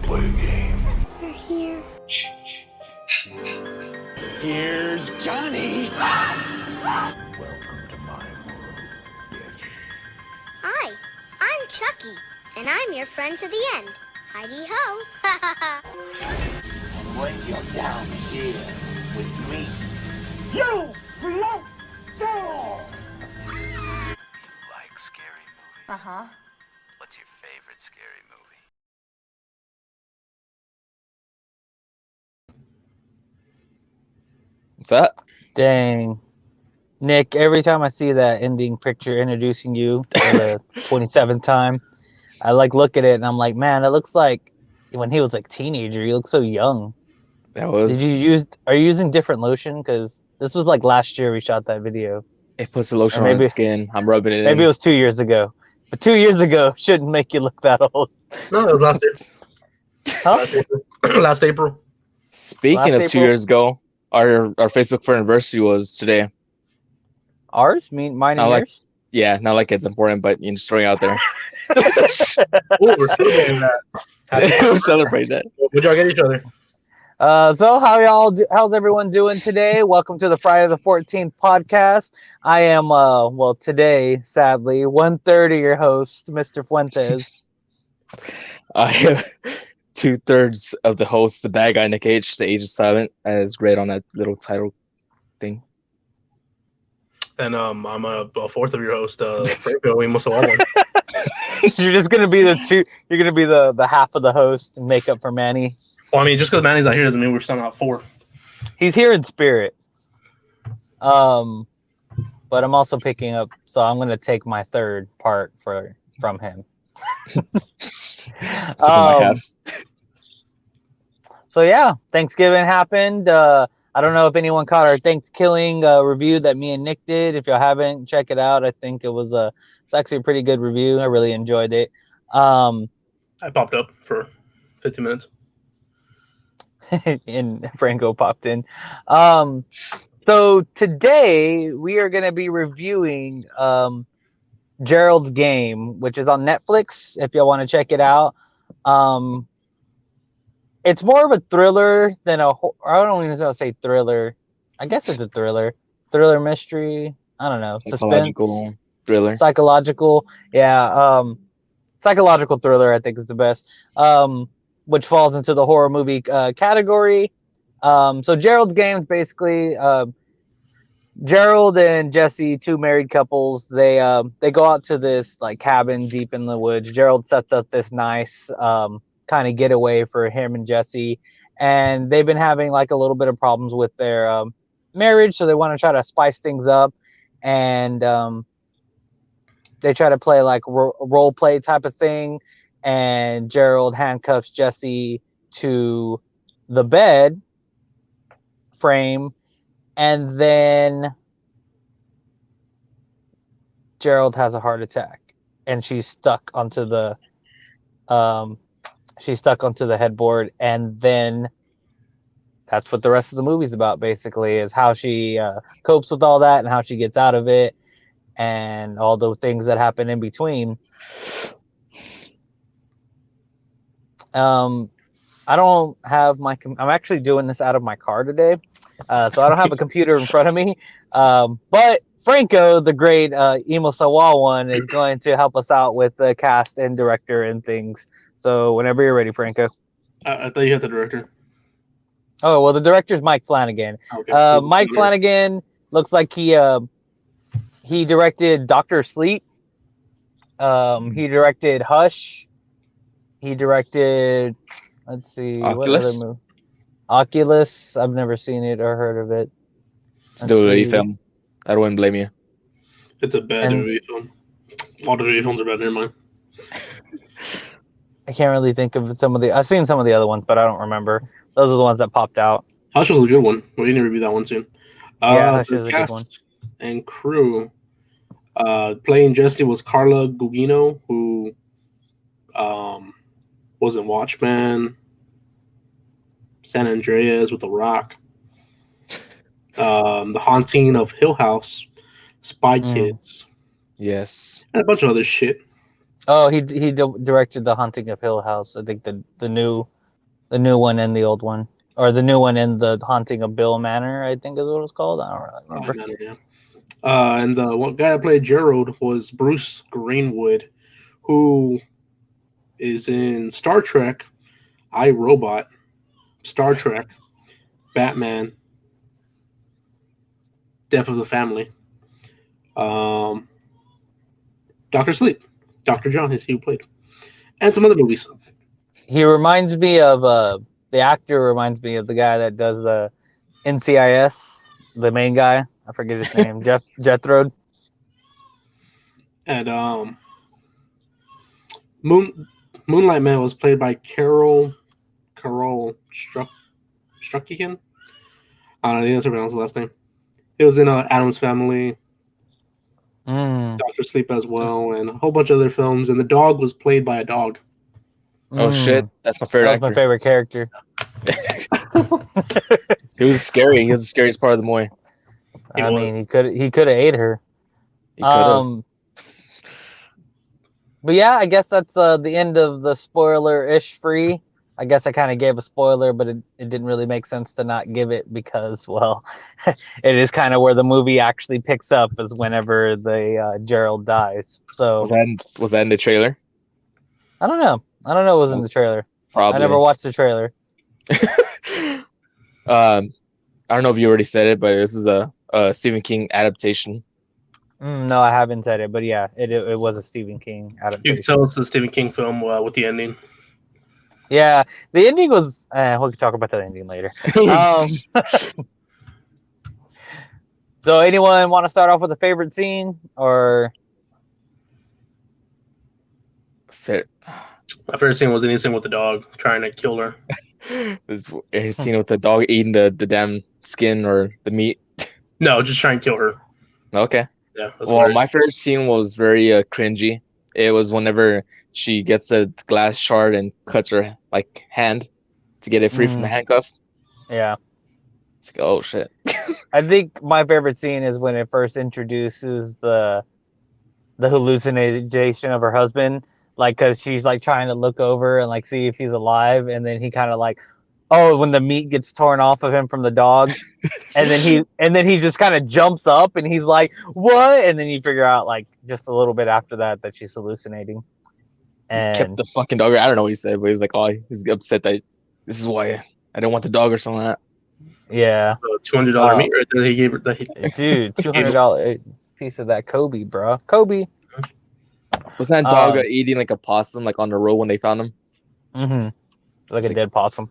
play a game. They're here. Here's Johnny. Welcome to my world, bitch. Hi, I'm Chucky, and I'm your friend to the end. Heidi ho. When you're down here with me, You float down! Like scary movies? Uh-huh. What's your favorite scary movie? What's that? Dang. Nick, every time I see that ending picture introducing you for the 27th time, I look at it and I'm like, man, that looks like when he was like teenager. He looks so young. That was. Are you using different lotion? Because this was like last year we shot that video. It puts the lotion Or on maybe- his skin. I'm rubbing it Maybe in. it was 2 years ago. But 2 years ago shouldn't make you look that old. No, it was last year. Huh? Last April. Speaking Last of 2 April? years ago, our Facebook for anniversary was today. Ours? Mine I and like- yours? Yeah, not like it's important, but you know, just throwing it out there. Oh, we're celebrating that. We're celebrating that. What'd y'all get each other? So how's everyone doing today? Welcome to the Friday the 14th podcast. I am today, sadly, 1/3 of your host, Mr. Fuentes. I have 2/3 of the host, the bad guy Nick H. The age is silent, as read on that little title thing. And I'm a fourth of your host, Franco. We must have all one. You're just gonna be you're gonna be the half of the host and make up for Manny. Well, I mean, just because Manny's not here doesn't mean we're still not four. He's here in spirit. But I'm also picking up, so I'm gonna take my third part from him. Tipping my halves. So yeah, Thanksgiving happened. I don't know if anyone caught our Thanksgiving review that me and Nick did. If y'all haven't, check it out. I think it's actually a pretty good review. I really enjoyed it. I popped up for 15 minutes. And Franco popped in. So today we are going to be reviewing Gerald's Game, which is on Netflix. If y'all want to check it out, it's more of a thriller than I don't even know say thriller. I guess it's a thriller mystery. I don't know. Psychological thriller. Psychological, yeah. Psychological thriller, I think, is the best. Which falls into the horror movie category. So Gerald's Game is basically Gerald and Jesse, two married couples. They go out to this like cabin deep in the woods. Gerald sets up this nice kind of getaway for him and Jesse, and they've been having like a little bit of problems with their marriage, so they want to try to spice things up, and they try to play like role play type of thing. And Gerald handcuffs Jesse to the bed frame, and then Gerald has a heart attack, and she's stuck onto the headboard. And then that's what the rest of the movie's about, basically, is how she copes with all that and how she gets out of it and all the things that happen in between. I don't have I'm actually doing this out of my car today, so I don't have a computer in front of me. But Franco, the great Emo Sawa one, is going to help us out with the cast and director and things. So whenever you're ready, Franco. I thought you had the director. Oh, well, the director's Mike Flanagan. Okay. Mike Flanagan looks like he directed Dr. Sleep. He directed Hush. He directed, let's see, Oculus? what other movie? Oculus. I've never seen it or heard of it. It's a WWE film. I wouldn't blame you. It's a bad WWE film. All WWE films are bad. Never mind. I can't really think of I've seen some of the other ones, but I don't remember. Those are the ones that popped out. Hush was a good one. We need to review that one soon. Yeah, Hush the is a good cast one. And crew. Playing Jesse was Carla Gugino, who was in Watchmen, San Andreas with The Rock, The Haunting of Hill House, Spy Kids, Yes. and a bunch of other shit. Oh, directed The Haunting of Hill House. I think the new one and the old one, or the new one and the Haunting of Bill Manor. I think is what it's called. I don't really remember. Yeah. And the one guy that played Gerald was Bruce Greenwood, who is in Star Trek, I, Robot, Star Trek, Batman, Death of the Family, Doctor Sleep, Dr. John is he who played, and some other movies. He reminds me of the actor reminds me of the guy that does the NCIS, the main guy. I forget his name. Jethro. And Moonlight Man was played by Carol Struckigan. I don't know, that's how to pronounce the last name. It was in Addams Family, Doctor Sleep as well, and a whole bunch of other films. And the dog was played by a dog. Oh shit, that's my favorite That was my favorite character. He was scary. He was the scariest part of the movie. I mean, he could have ate her. He could have. But yeah, I guess that's the end of the spoiler-ish free. I guess I kind of gave a spoiler, but it didn't really make sense to not give it because, well, it is kind of where the movie actually picks up is whenever the Gerald dies. So was that in the trailer? I don't know. I don't know what was in the trailer. Probably. I never watched the trailer. I don't know if you already said it, but this is a Stephen King adaptation. No, I haven't said it, but yeah, it was a Stephen King adaptation. You can tell it's the Stephen King film with the ending. Yeah, the ending was. We can talk about the ending later. So, anyone want to start off with a favorite scene or? My favorite scene was anything with the dog trying to kill her. His scene with the dog eating the damn skin or the meat. No, just trying to kill her. Okay. Yeah. Well, weird. My favorite scene was very cringy. It was whenever she gets the glass shard and cuts her hand to get it free from the handcuff. Yeah. It's like, oh shit. I think my favorite scene is when it first introduces the hallucination of her husband, because she's trying to look over and see if he's alive, and then he kind of when the meat gets torn off of him from the dog, and then he just kind of jumps up and he's like, what? And then you figure out just a little bit after that she's hallucinating. And kept the fucking dog. I don't know what he said, but he was like, oh, he's upset that this is why I didn't want the dog or something like that. Yeah. So $200 meat right there. He gave her dude, $200 piece of that Kobe, bro. Kobe. Wasn't that dog eating a possum on the road when they found him? Mm-hmm. Like a dead possum.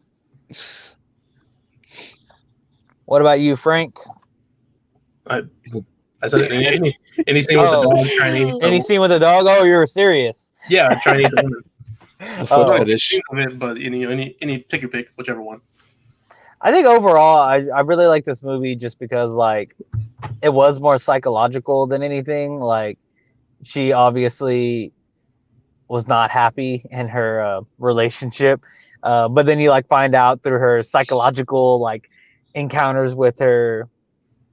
What about you, Frank? I said any scene with the dog trying to eat. Any scene with the dog? Oh, you're serious. Yeah, trying to eat the woman. The foot fetish. But any pick your pick, whichever one. I think overall, I really like this movie just because it was more psychological than anything. She obviously was not happy in her relationship, but then you find out through her psychological encounters with her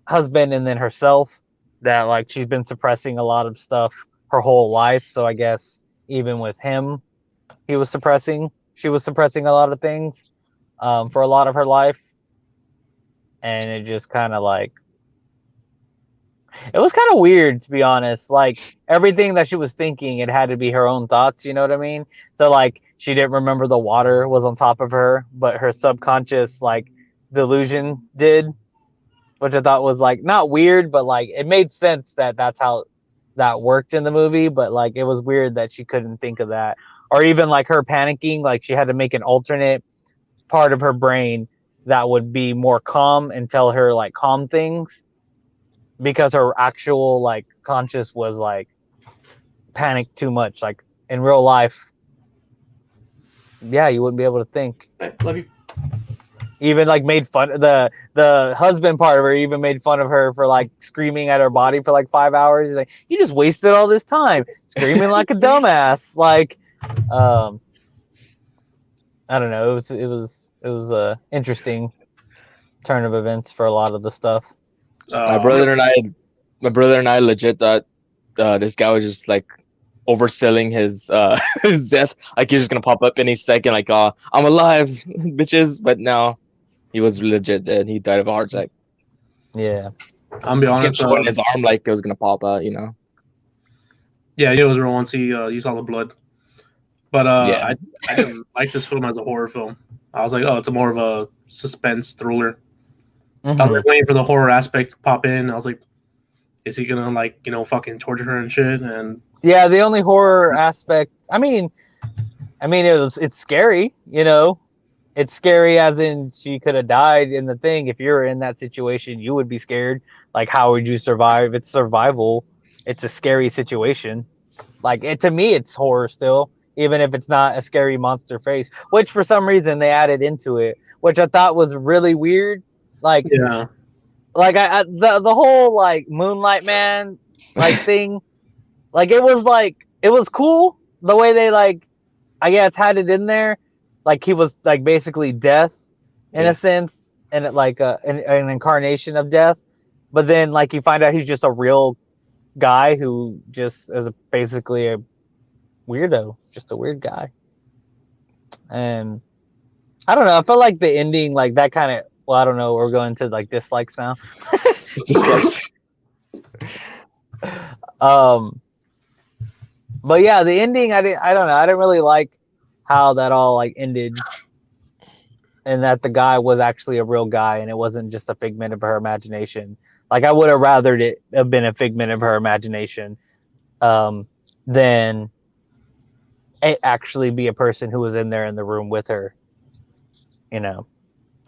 husband and then herself that she's been suppressing a lot of stuff her whole life. So I guess even with him, she was suppressing a lot of things for a lot of her life, and it just kind of it was kind of weird, to be honest. Everything that she was thinking, it had to be her own thoughts, you know what I mean? So she didn't remember the water was on top of her, but her subconscious delusion did, which I thought was not weird, but it made sense that that's how that worked in the movie. But it was weird that she couldn't think of that, or even her panicking, she had to make an alternate part of her brain that would be more calm and tell her calm things, because her actual conscious was panicked too much. In real life, yeah, you wouldn't be able to think. I love you. Even made fun, the husband part of her even made fun of her for screaming at her body for 5 hours. He's like, you just wasted all this time screaming like a dumbass. I don't know, it was a interesting turn of events for a lot of the stuff. My brother and I legit thought this guy was just overselling his his death. Like he's just gonna pop up any second, like I'm alive, bitches. But no, he was legit dead. He died of a heart attack. Yeah. I'm be Just kept honest. showing his arm like it was gonna pop out, you know. Yeah, it was real once he saw the blood. But Yeah. I didn't like this film as a horror film. I was like, oh, it's a more of a suspense thriller. I was like waiting for the horror aspect to pop in. I was like, is he gonna like fucking torture her and shit? And Yeah, the only horror aspect. I mean, it's scary. It's scary as in she could have died in the thing. If you're in that situation, you would be scared. Like, how would you survive? It's survival. It's a scary situation. Like to me, it's horror still, even if it's not a scary monster face. Which for some reason they added into it, which I thought was really weird. Like, yeah, the whole like Moonlight Man like thing, like it was cool the way they like, I guess, had it in there. Like he was like basically death in a sense, and it like an incarnation of death. But then like you find out he's just a real guy who just is basically a weirdo, just a weird guy. And I don't know. I felt like the ending, like that kind of. Well, I don't know. We're going to like dislikes now. Dislikes. But yeah, the ending, I don't know. I didn't really like how that all like ended, and that the guy was actually a real guy and it wasn't just a figment of her imagination. Like I would have rathered it have been a figment of her imagination, than it actually be a person who was in there in the room with her.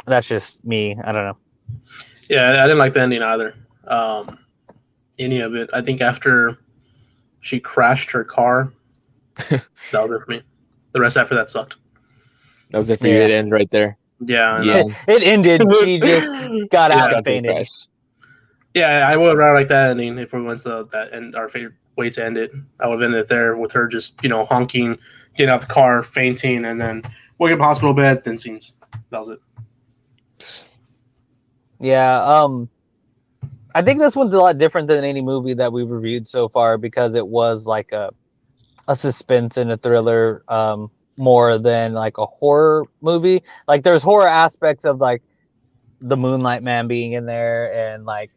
That's just me. I don't know. yeah, I didn't like the ending either. Any of it. I think after she crashed her car, that was it for me. The rest after that sucked. That was it for you. It ended right there. Yeah, Yeah. It ended. She just got out and fainted. Crash. Yeah, I would rather like that ending if we went to that and our favorite way to end it. I would have ended it there with her just honking, getting out the car, fainting, and then wake up hospital bed, then scenes. That was it. Yeah, I think this one's a lot different than any movie that we've reviewed so far because it was like a suspense and a thriller, more than like a horror movie. Like there's horror aspects of like the Moonlight Man being in there and like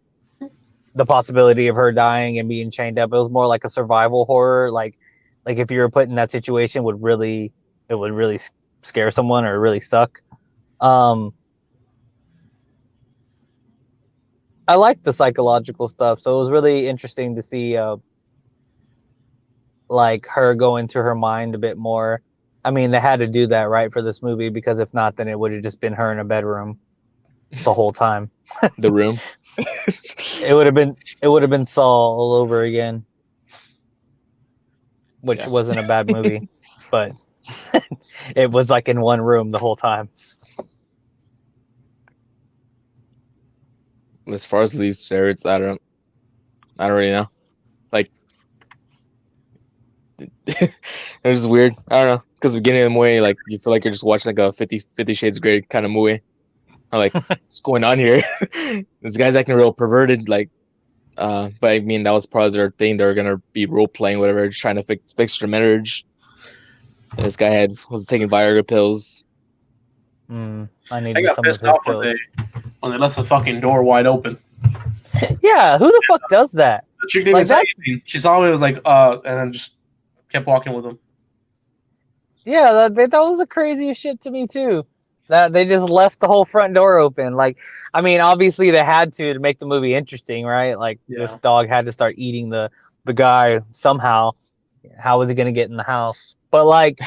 the possibility of her dying and being chained up. It was more like a survival horror. Like if you were put in that situation, it would really scare someone or really suck. I liked the psychological stuff, so it was really interesting to see like her go into her mind a bit more. I mean, they had to do that right for this movie because if not, then it would have just been her in a bedroom the whole time. The Room. It would have been Saw all over again, which wasn't a bad movie, but it was like in one room the whole time. As far as least favorites, I don't really know. Like, it was just weird. I don't know, because the beginning of the movie, like you feel like you're just watching like a 50 Shades Grey kind of movie. I'm like, what's going on here? This guy's acting real perverted, like. But I mean, that was part of their thing. They're gonna be role playing, whatever, just trying to fix their marriage. And this guy was taking Viagra pills. I I needed got some of pissed his off pills. when they left the fucking door wide open. Yeah, who the fuck does that? The chick didn't Like even say that- anything. She saw me, was like, and then just kept walking with him. Yeah, that was the craziest shit to me too. That they just left the whole front door open. Like, I mean, obviously they had to make the movie interesting, right? Like this dog had to start eating the guy somehow. How was he gonna get in the house? But like,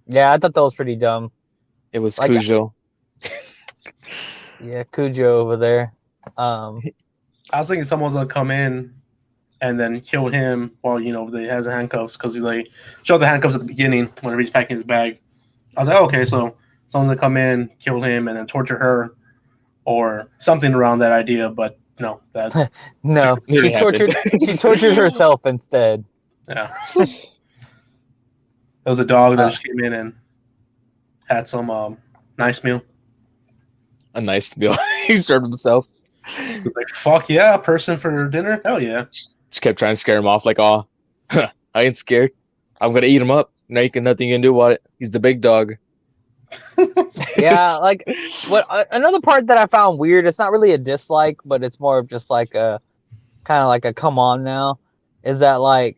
yeah, I thought that was pretty dumb. It was Like, Cujo. Yeah, Cujo over there. I was thinking someone's gonna come in and then kill him while they has the handcuffs because he like showed the handcuffs at the beginning whenever he's packing his bag. I was like, okay, so someone's gonna come in, kill him, and then torture her, or something around that idea. But no, that No, It happened. she tortured herself instead. yeah. There was a dog that just came in and had some nice meal. A nice meal. He served himself. He was like, "Fuck yeah, person for dinner? Hell yeah!" Just kept trying to scare him off, like, oh, I ain't scared. I'm gonna eat him up. Nothing you can do about it. He's the big dog. Yeah, like what another part that I found weird, it's not really a dislike, but it's more of just like a kind of like a come on now, is that like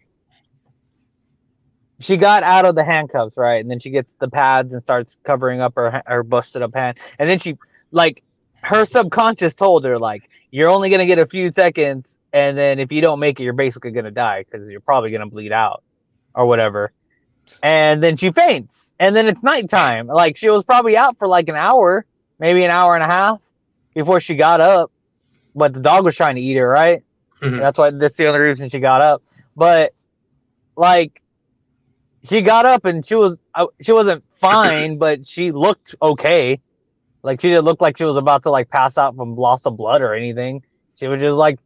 she got out of the handcuffs, right? And then she gets the pads and starts covering up her busted up hand. And then she, like, her subconscious told her, like, you're only going to get a few seconds. And then if you don't make it, you're basically going to die because you're probably going to bleed out or whatever. And then she faints. And then it's nighttime. Like, she was probably out for like an hour, maybe an hour and a half before she got up. But the dog was trying to eat her, right? Mhm. That's the only reason she got up. But, like, she got up and she wasn't fine, but she looked okay. Like, she didn't look like she was about to like pass out from loss of blood or anything. She was just like,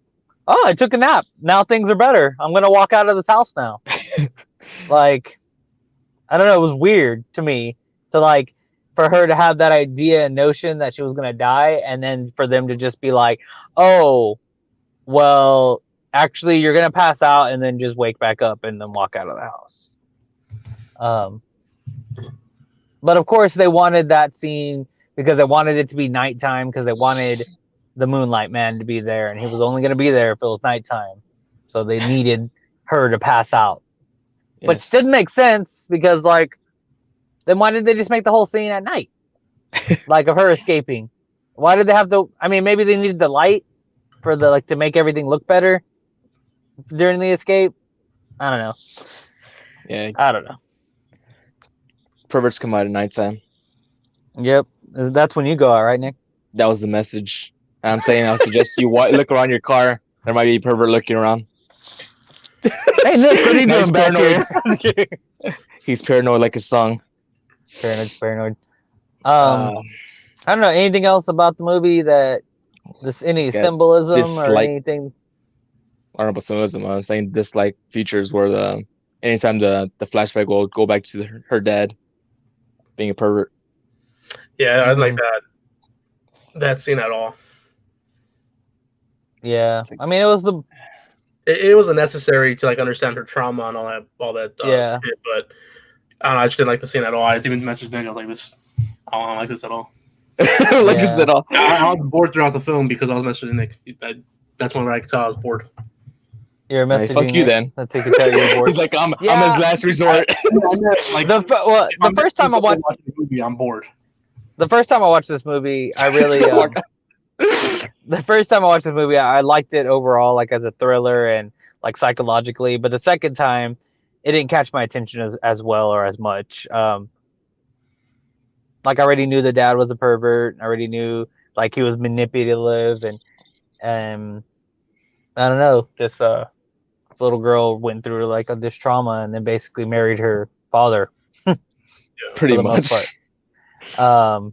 "Oh, I took a nap. Now things are better. I'm gonna walk out of this house now." Like, I don't know. It was weird to me to like for her to have that idea and notion that she was gonna die, and then for them to just be like, "Oh, well, actually, you're gonna pass out and then just wake back up and then walk out of the house." But of course they wanted that scene because they wanted it to be nighttime because they wanted the Moonlight Man to be there, and he was only going to be there if it was nighttime. So they needed her to pass out, which Yes. didn't make sense because, like, then why did they just make the whole scene at night, like of her escaping? Why did they have to? I mean, maybe they needed the light for the like to make everything look better during the escape. I don't know. Yeah, I don't know. perverts come out at nighttime. Yep, that's when you go out, right, Nick? That was the message. I'm saying I would suggest you look around your car. There might be a pervert looking around. Hey Nick, what are you Nice doing back here? He's paranoid like his song. Paranoid. I don't know anything else about the movie that any Got symbolism or dislike. anything. I don't know about symbolism. I was saying dislike features where anytime the flashback will go back to her dad being a pervert. Yeah, I didn't like that scene at all. Yeah, I mean it was the It wasn't necessary to like understand her trauma and all that Yeah. shit, but I don't know, I just didn't like the scene at all. I didn't message Nick. I was like, this, I don't like this at all. Like this Yeah. at all. I was bored throughout the film because I was messaging Nick. That's when I could tell I was bored. You're Hey, messaging. fuck you Nick. then. That's how you can tell you're bored. He's like, I'm Yeah. his last resort. Like, the first time I watched the movie, I'm bored. the first time I watched this movie, I really the first time I watched this movie, I liked it overall, like as a thriller and like psychologically. But the second time, it didn't catch my attention as well or as much. Like I already knew the dad was a pervert. I already knew like he was manipulative, and I don't know. This little girl went through like this trauma and then basically married her father. Pretty for the most much.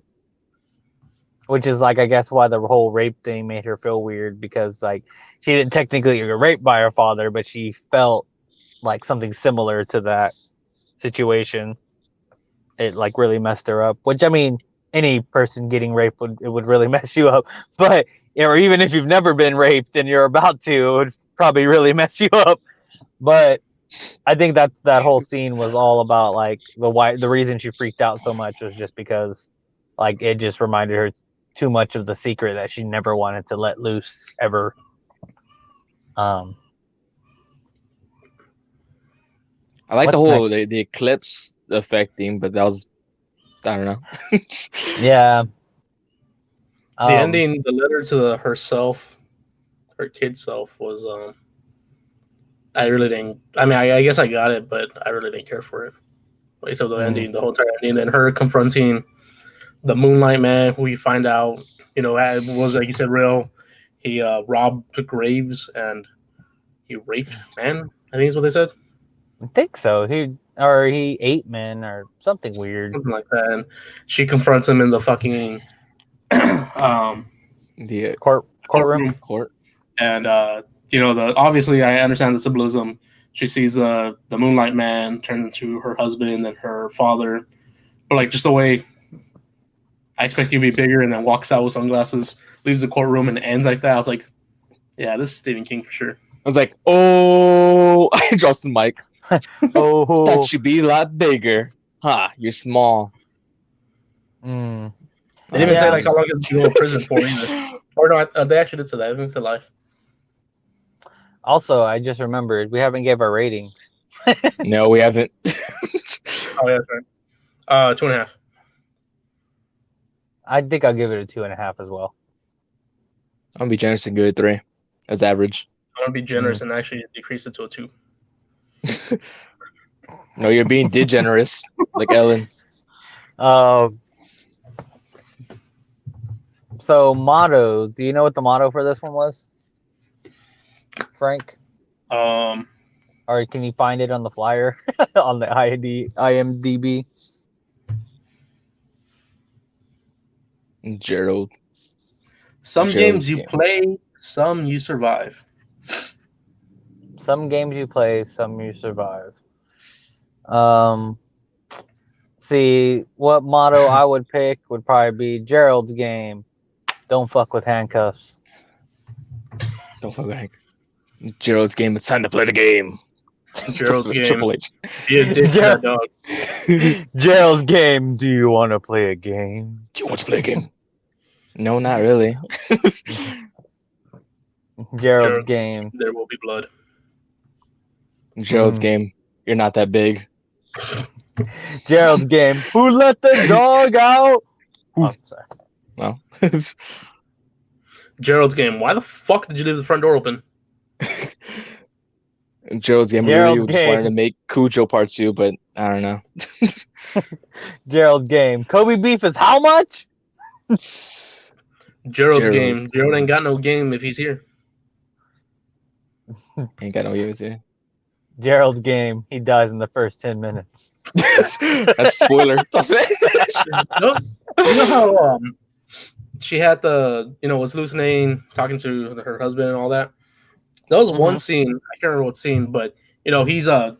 Which is like I guess why the whole rape thing made her feel weird because like she didn't technically get raped by her father, but she felt like something similar to that situation. It like really messed her up. Which I mean, any person getting raped would really mess you up. But or even if you've never been raped and you're about to, it would probably really mess you up. But I think that whole scene was all about like the reason she freaked out so much was just because like it just reminded her too much of the secret that she never wanted to let loose ever. I like the whole the eclipse effect thing, but that was I don't know. Yeah. The ending, the letter to herself, her kid self was I really didn't. I mean, I guess I got it, but I really didn't care for it. Except the ending, the whole entire ending, and her confronting the Moonlight Man, who we find out, was like you said, real. He robbed graves and he raped men. I think is what they said. I think so. He ate men or something weird. Something like that. And she confronts him in the fucking the courtroom. And obviously I understand the symbolism. She sees the Moonlight Man turn into her husband and then her father, but like just the way I expect you to be bigger, and then walks out with sunglasses, leaves the courtroom, and ends like that. I was like, yeah, this is Stephen King for sure. was like, oh, I dropped the mic. Oh, Thought you'd be a lot bigger. Huh, you're small. mm. They didn't even say Yeah. like how long he's going to prison for either. Or no, they actually did say that. I think it's a life. Also, I just remembered we haven't gave our rating. No, we haven't. Oh yeah, that's right. 2.5. I think I'll give it a 2.5 as well. I'm gonna be generous and give it 3 as average. I'm gonna be generous and actually decrease it to a 2. No, you're being degenerous, like Ellen. So mottos. Do you know what the motto for this one was, Frank? Or can you find it on the flyer on the IMDb? Gerald. Some Gerald's games you game. play, some you survive. Some games you play, some you survive. See, what motto I would pick would probably be Gerald's game. Don't fuck with handcuffs. Don't fuck with Hank. Gerald's game. It's time to play the game. Gerald's game. Triple H. Be a dick to that dog. Gerald's game. Do you want to play a game? Do you want to play a game? No, not really. Gerald's game. There will be blood. Gerald's game. You're not that big. Gerald's game. Who let the dog out? Oh, sorry. No. Gerald's game. Why the fuck did you leave the front door open? Gerald's game. Gerald's We really just game. wanted to make Cujo Part 2, but I don't know. Gerald's game. Kobe beef is how much? Gerald's game. Gerald ain't got no game if he's here. Ain't got no ears here. Gerald's game. He dies in the first 10 minutes. That's spoiler. No, you know how she had was hallucinating, talking to her husband and all that. That was one scene. I can't remember what scene, but he's they're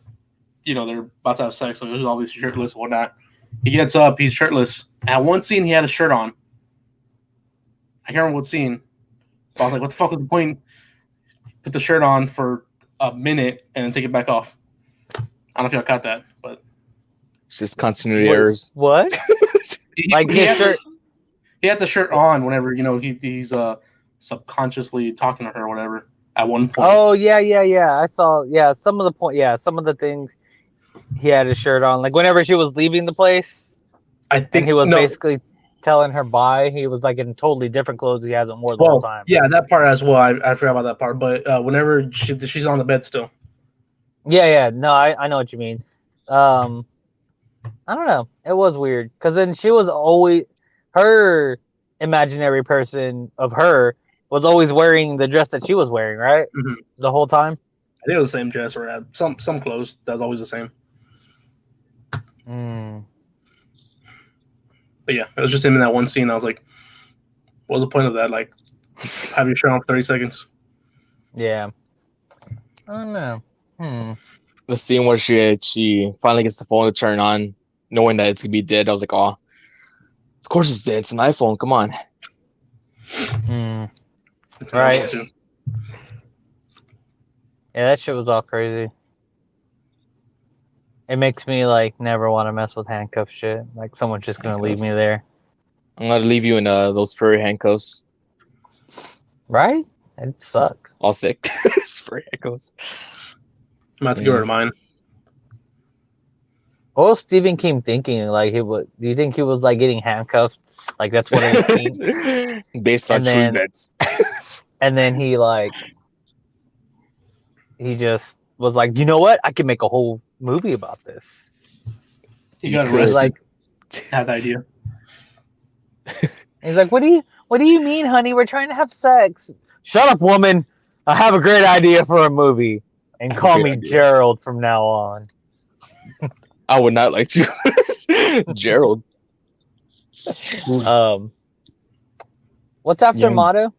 about to have sex, so he's always shirtless and whatnot. He gets up, he's shirtless. At one scene, he had a shirt on. I can't remember what scene. But I was like, what the fuck was the point? Put the shirt on for a minute and then take it back off. I don't know if y'all caught that, but It's just continuity errors. What? Like he his shirt. He had the shirt on whenever he's subconsciously talking to her or whatever at one point. Oh yeah. I saw some of the point. Yeah, some of the things he had his shirt on. Like whenever she was leaving the place, I think and he was basically telling her bye. He was like in totally different clothes. He hasn't worn the whole time. Yeah, that part as well. I forgot about that part. But whenever she's on the bed still. Yeah. No, I know what you mean. I don't know. It was weird because then she was always her imaginary person of her was always wearing the dress that she was wearing, right? Mm-hmm. The whole time. I think it was the same dress or some clothes. That was always the same. But yeah, it was just him in that one scene. I was like, what was the point of that? Like, have your shirt on for 30 seconds. Yeah. I don't know. The scene where she finally gets the phone to turn on, knowing that it's gonna be dead. I was like, oh, of course it's dead. It's an iPhone. Come on. Right. Yeah, that shit was all crazy. It makes me like never want to mess with handcuff shit. Like someone's just gonna leave me there. I'm gonna leave you in those furry handcuffs. Right? It'd suck. All sick. Furry handcuffs. I'm about to get rid of mine. What was Stephen King thinking? Like he would? Do you think he was like getting handcuffed? Like that's what it was based on true events. And then he just was like, you know what? I can make a whole movie about this. He got could. arrested. Like, had the idea. he's like, what do you mean, honey? We're trying to have sex. Shut up, woman. I have a great idea for a movie. And call me Gerald from now on. I would not like to. Gerald. What's after motto?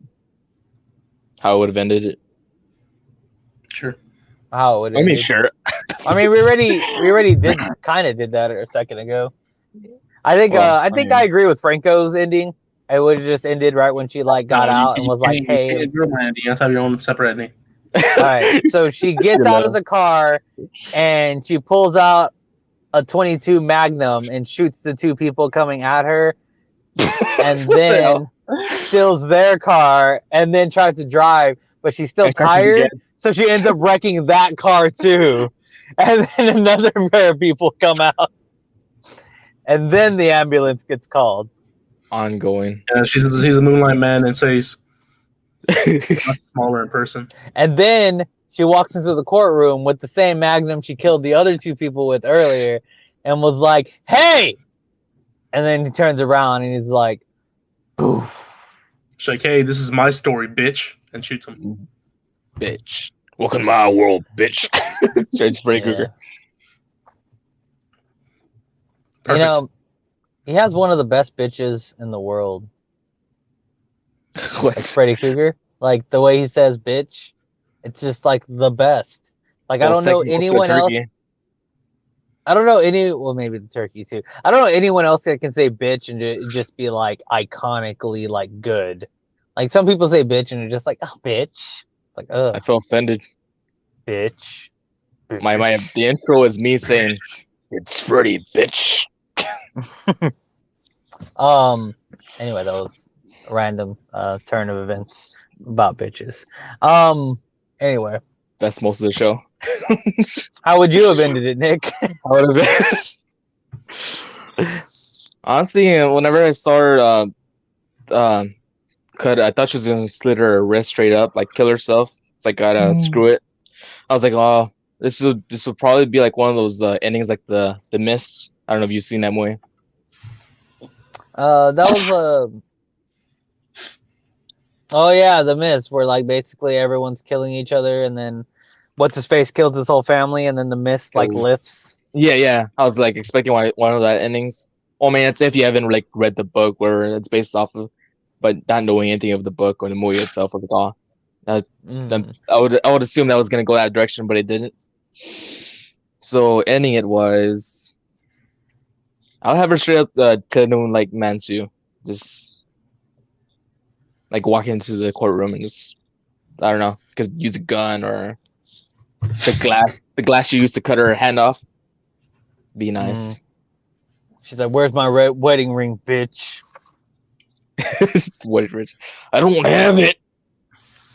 How I would have ended it. Sure. How it would. I mean, sure. I mean, we already did that a second ago. I think I agree with Franco's ending. It would have just ended right when she got out and was like, "Hey." You can't do my ending. You have to have your own separate ending. All right, so she gets out of the car and she pulls out a 22 Magnum and shoots the two people coming at her, and What the then hell? steals their car and then tries to drive, but she's still And crashes tired, again. so she ends up wrecking that car too. And then another pair of people come out, and then the ambulance gets called. Ongoing. And she sees the Moonlight Man and says, much smaller in person. And then she walks into the courtroom with the same Magnum she killed the other two people with earlier, and was like, "Hey!" And then he turns around and he's like, "Poof." She's like, hey, this is my story, bitch. And shoots him. Bitch. Welcome to my world, bitch. Straight to Freddy Krueger. You know, he has one of the best bitches in the world. What? Like Freddy Krueger. Like the way he says bitch. It's just like the best. Like I don't know anyone else. I don't know well, maybe the turkey too. I don't know anyone else that can say bitch and just be like iconically like good. Like some people say bitch and they're just like, oh, bitch. It's like, I feel offended. Bitch. The intro is me saying, "It's Freddy, bitch." Anyway, that was a random turn of events about bitches. Anyway, that's most of the show. How would you have ended it, Nick? Honestly, whenever I saw her cut, I thought she was gonna slit her wrist straight up, like kill herself. It's like, gotta screw it. I was like, oh, this would probably be like one of those endings like the Mist. I don't know if you've seen that movie. That was oh yeah, The Mist, where like basically everyone's killing each other, and then what's his face kills his whole family, and then the mist like lifts. Yeah. I was like expecting one of that endings. I mean, that's if you haven't like read the book where it's based off of, but not knowing anything of the book or the movie itself or the all. I would assume that was gonna go that direction, but it didn't. So ending it was, I'll have her straight up killing like Mansu, just like walk into the courtroom and just, I don't know, could use a gun or the glass she used to cut her hand off. Be nice. She's like, "Where's my wedding ring, bitch?" Wedding ring. I don't have it.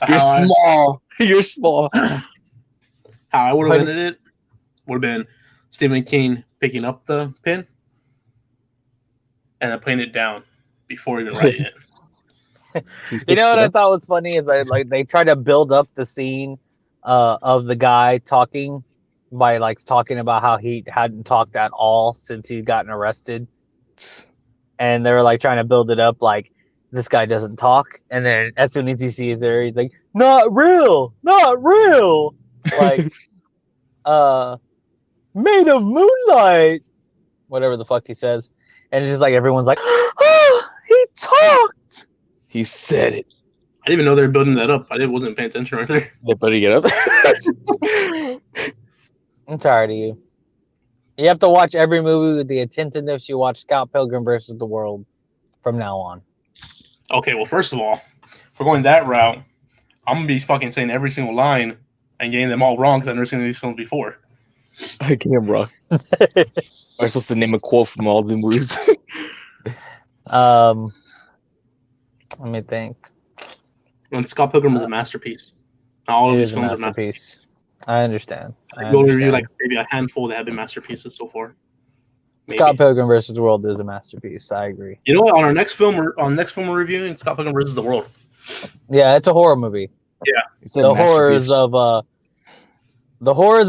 You're small. You're small. How I would have ended it would have been Stephen King picking up the pen and then putting it down before even writing it. You know what I thought was funny is they try to build up the scene of the guy talking by like talking about how he hadn't talked at all since he'd gotten arrested, and they were like trying to build it up like this guy doesn't talk, and then as soon as he sees her, he's like, not real, like made of moonlight, whatever the fuck he says, and it's just like everyone's like, oh, he talked. He said it. I didn't even know they were building that up. I wasn't paying attention right there. They're putting it up. I'm tired of you. You have to watch every movie with the attentiveness you watch Scott Pilgrim versus the World from now on. Okay, well, first of all, if we're going that route, I'm going to be fucking saying every single line and getting them all wrong because I've never seen these films before. I get him wrong. I'm supposed to name a quote from all the movies. Let me think. And Scott Pilgrim is a masterpiece. All of these films are masterpieces. I understand. We'll review like maybe a handful that have been masterpieces so far. Maybe. Scott Pilgrim versus the World is a masterpiece. I agree. You know what? On our next film, we're reviewing Scott Pilgrim versus the World. Yeah, it's a horror movie. Yeah, the horrors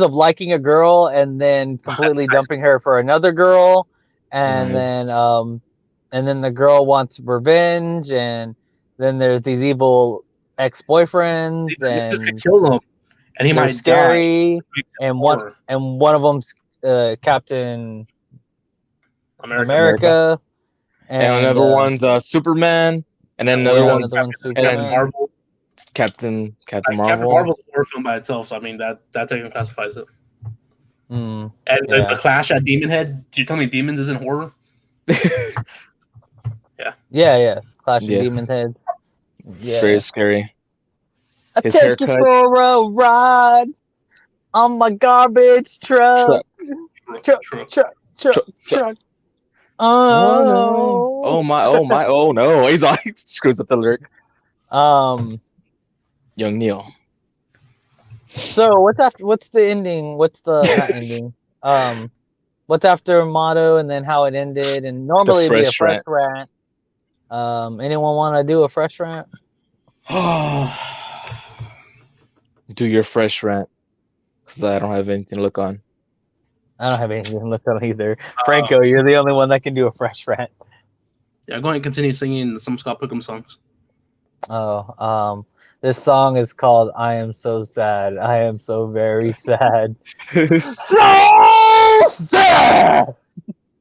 of liking a girl and then completely dumping her for another girl, and then the girl wants revenge, and then there's these evil ex-boyfriends, and kill them, and he might scary, die. and one of them's Captain America, and another one's Superman, and then another one's Marvel. Captain Marvel. Captain Marvel's a horror film by itself, so I mean that even classifies it. And the Clash at Demon Head. Do you tell me Demons isn't horror? Yeah. Clash of Demon Head. It's very scary. I His take you haircut. for a ride on my garbage truck. Truck, Truck. Truck. truck. Oh no! Oh. Oh my! Oh my! Oh no! He's like screws up the lyric. Young Neil. So what's the ending? What's the not ending? What's after motto and then how it ended? And normally it'd be a fresh fresh rant. rant. Anyone want to do a fresh rant? Do your fresh rant, because I don't have anything to look on. I don't have anything to look on either. Franco, you're the only one that can do a fresh rant. Yeah, go ahead and continue singing some Scott Pilgrim songs. Oh, this song is called "I Am So Sad." I am so very sad. So sad.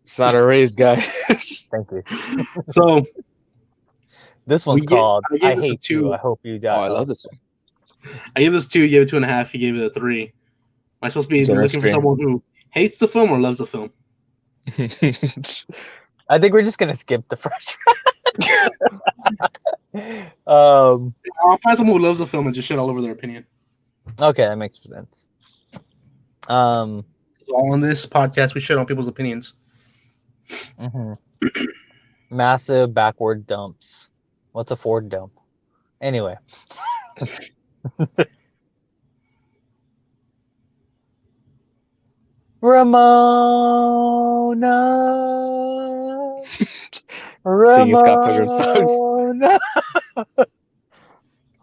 It's not a raise, guys. Thank you. So This one's called I gave "I it a Hate 2. You." I hope you Oh, die. I love this one. I gave this 2. You gave it 2.5. He gave it a 3. Am I supposed to be Generous looking for screen. someone who hates the film or loves the film? I think we're just gonna skip the fresh rant. I'll find someone who loves the film and just shit all over their opinion. Okay, that makes sense. So on this podcast, we shit on people's opinions. Mhm. Massive backward dumps. What's a forward dump? Anyway. Ramona. Singing Scott Pilgrim songs.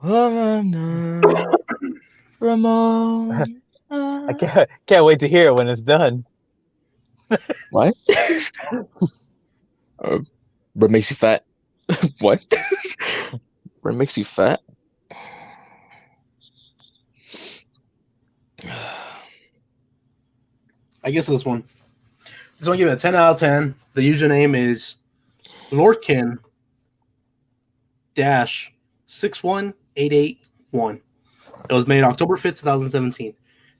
Ramona. Ramon. I can't wait to hear it when it's done. What? What makes you fat? What? What makes you fat? I guess this one. This one, give it a 10 out of 10. The username is Lorkin dash 61881. It was made October 5th, 2017.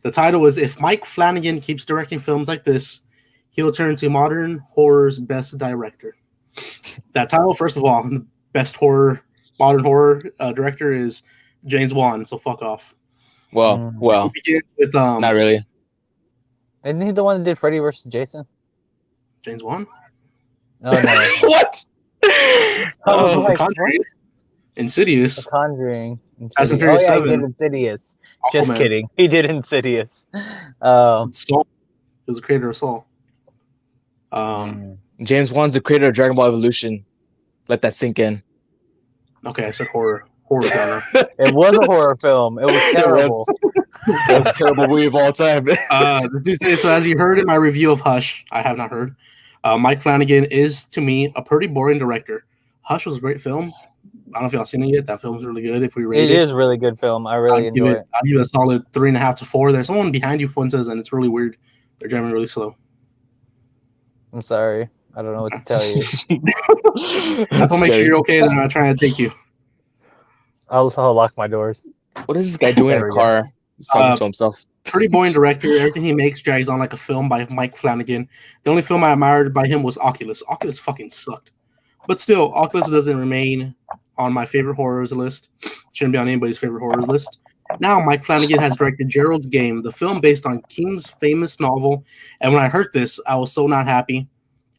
The title is If Mike Flanagan Keeps Directing Films Like This, He'll Turn to Modern Horror's Best Director. That title, first of all, the best modern horror director is James Wan, so fuck off. Well, We begin with not really. Isn't he the one that did Freddy vs. Jason? James Wan? Oh no. What? I was Oh, like, Conjuring, what? Insidious, The Conjuring. Fast and Insidious. Furious Oh yeah, 7. he did Insidious. Just Aquaman. kidding. He did Insidious. Saul. He was the creator of Saul. James Wan's the creator of Dragon Ball Evolution. Let that sink in. Okay, I said horror genre. It was a horror film. It was terrible. That's a terrible movie of all time. So as you heard in my review of Hush, I have not heard. Mike Flanagan is, to me, a pretty boring director. Hush was a great film. I don't know if y'all seen it yet. That film's really good. If we rate It is a really good film. I really enjoy it. I'll give it a solid 3.5 to 4. There's someone behind you, Fuentes, and it's really weird. They're driving really slow. I'm sorry. I don't know what to tell you. I will make sure you're okay. Then I'm not trying to take you. I'll lock my doors. What is this guy doing in a car? He's talking to himself. Pretty boring director. Everything he makes drags on like a film by Mike Flanagan. The only film I admired by him was Oculus. Oculus fucking sucked. But still, Oculus doesn't remain on my favorite horrors list. Shouldn't be on anybody's favorite horrors list. Now, Mike Flanagan has directed Gerald's Game, the film based on King's famous novel. And when I heard this, I was so not happy.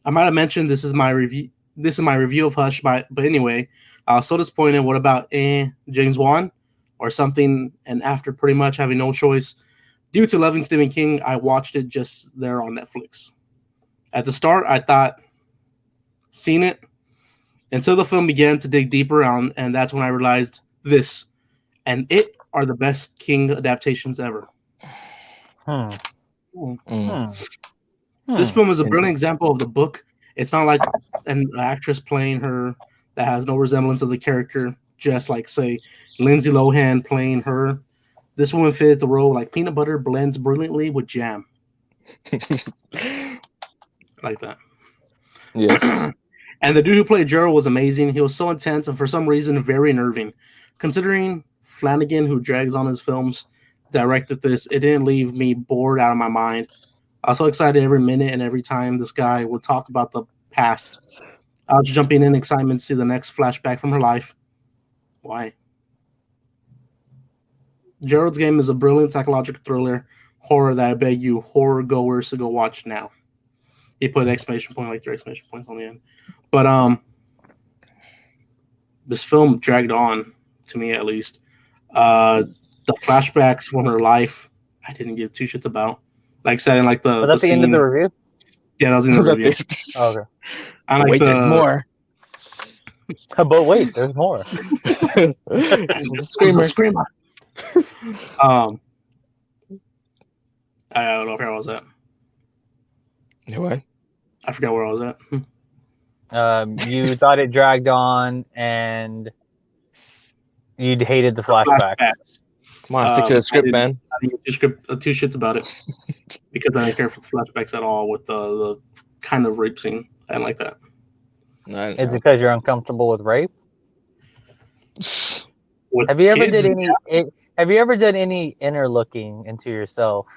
I might have mentioned this is my review. This is my review of Hush, but anyway, I was so disappointed. What about James Wan or something? And after pretty much having no choice, due to loving Stephen King, I watched it just there on Netflix. At the start, I thought, seen it, until the film began to dig deeper on, and that's when I realized this and it are the best King adaptations ever. This film is a brilliant example of the book. It's not like an actress playing her that has no resemblance of the character, just like, say, Lindsay Lohan playing her. This woman fit the role like peanut butter blends brilliantly with jam. Like that. Yes. And the dude who played Gerald was amazing. He was so intense and for some reason very nerving. Considering Flanagan, who drags on his films, directed this, it didn't leave me bored out of my mind. I was so excited every minute and every time this guy would talk about the past. I was jumping in excitement to see the next flashback from her life. Why? Gerald's Game is a brilliant psychological thriller horror that I beg you horror goers to go watch now. He put an exclamation point, like 3 exclamation points on the end. But this film dragged on, to me at least. The flashbacks from her life, I didn't give 2 shits about. Like I said, in like the Was that the end of the review? Yeah, that was in the Was that review. Oh, okay. I like Wait, there's more. But wait, there's more. It's a screamer. Screamer. I don't know where I was at. What? I forgot where I was at. You thought it dragged on, and you hated the flashbacks. Come on, stick to the script, I man. didn't give 2 shits about it because I didn't care for the flashbacks at all with the kind of rape scene. I didn't like that. No, Is it because you're uncomfortable with rape? With Have you ever kids, did any? Have you ever done any inner looking into yourself?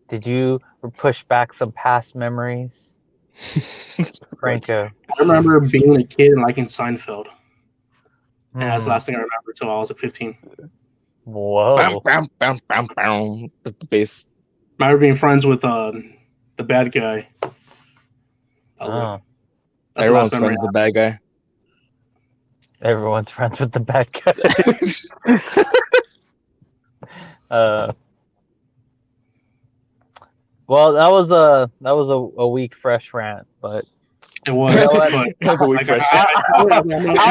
Did you push back some past memories, Franco? I remember being a kid and liking Seinfeld. And that's the Hmm. last thing I remember until I was like 15. Whoa! Bam, bam, bam, bam. The bass. I remember being friends with the bad guy. Oh, That's the Everyone's last memory friends with the bad guy. everyone's friends with the bad guy. Well, that was a weak fresh rant, but It was. You know what? But, That's a weak like, fresh. I'll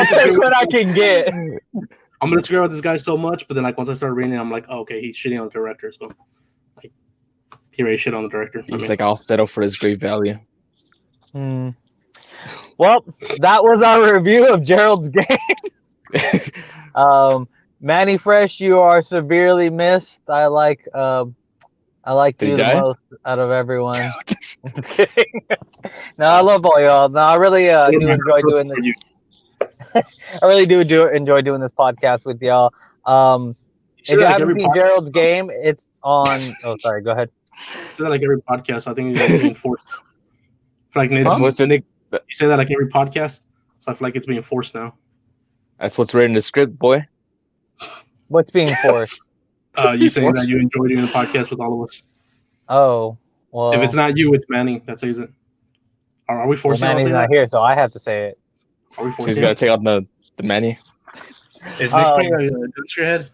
take what I can get. I'm gonna disagree with this guy so much, but then like once I started reading it, I'm like, oh, okay, he's shitting on the director, so like he already shit on the director. He's like, I'll settle for this great value. Hmm. Well, that was our review of Gerald's Game. Manny Fresh, you are severely missed. I like Did he you the die? most out of everyone. I'm kidding. No, I love all y'all. No, I really do enjoy doing this. I really do enjoy doing this podcast with y'all. If you haven't seen Gerald's Game, it's on. Oh, sorry. Go ahead. say that like every podcast. I think it's being forced. I feel like Nick, What's the Nick? you say that like every podcast, so I feel like it's being forced now. That's what's written in the script, boy. What's being forced? You saying that you enjoy doing a podcast with all of us. Oh, well. If it's not you, it's Manny that says it. Are we well, forcing him to Manny's say not that? here, so I have to say it. Are we He's forcing got to him? take out the Manny. Is Nick putting a gun to your head?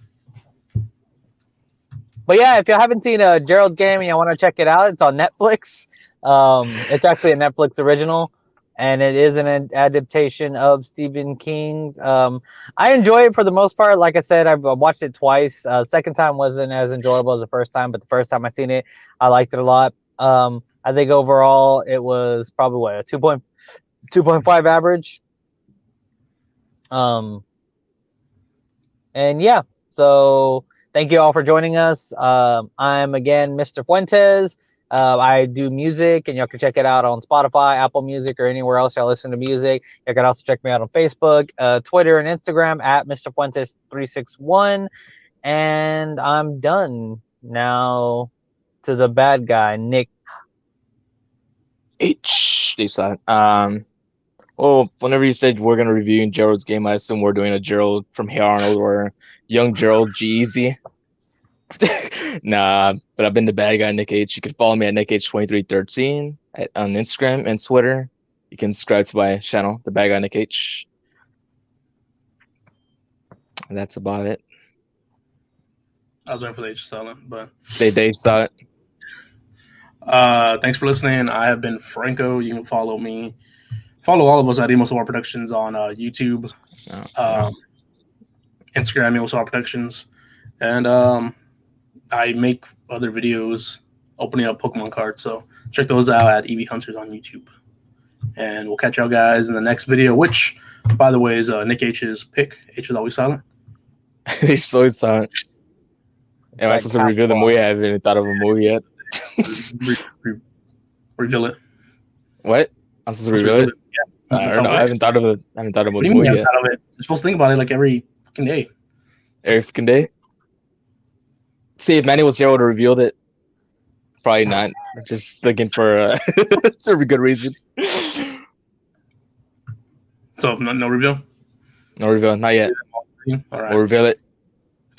But yeah, if you haven't seen Gerald's Game and you want to check it out, it's on Netflix. It's actually a Netflix original, and it is an adaptation of Stephen King's. I enjoy it for the most part. Like I said, I've watched it twice. Second time wasn't as enjoyable as the first time, but the first time I seen it, I liked it a lot. I think overall it was probably what, a 2.5 average. And yeah, so thank you all for joining us. I'm again Mr. Fuentes. I do music, and y'all can check it out on Spotify, Apple Music, or anywhere else y'all listen to music. You can also check me out on Facebook, Twitter, and Instagram at Mr. Fuentes361. And I'm done now. To the bad guy, Nick. H. They saw it. Well, whenever you said we're gonna review Gerald's Game, I assume we're doing a Gerald from Hey Arnold or young Gerald G-Eazy. Nah, but I've been the bad guy, Nick H. You can follow me at NickH2313 on Instagram and Twitter. You can subscribe to my channel, the bad guy Nick H. And that's about it. I was waiting for the H silent, but They saw it. thanks for listening. I have been Franco. You can follow me. Follow all of us at Emos War Productions on YouTube, Instagram, Emos War Productions, and I make other videos opening up Pokemon cards. So check those out at EV Hunters on YouTube. And we'll catch y'all guys in the next video, which, by the way, is Nick H's pick. H is always silent. They so saw it. Am I supposed to review the movie? I haven't even thought of a movie yet. Reveal it. What? I'm supposed to reveal it? Yeah. I don't know. I haven't thought of a What do you movie mean you haven't yet. thought of it? You're supposed to think about it like every fucking day. Every fucking day. See, if Manny was here, I would have revealed it. Probably not. Just looking for it's a good reason. So no reveal. No reveal, not yet. All right. We'll reveal it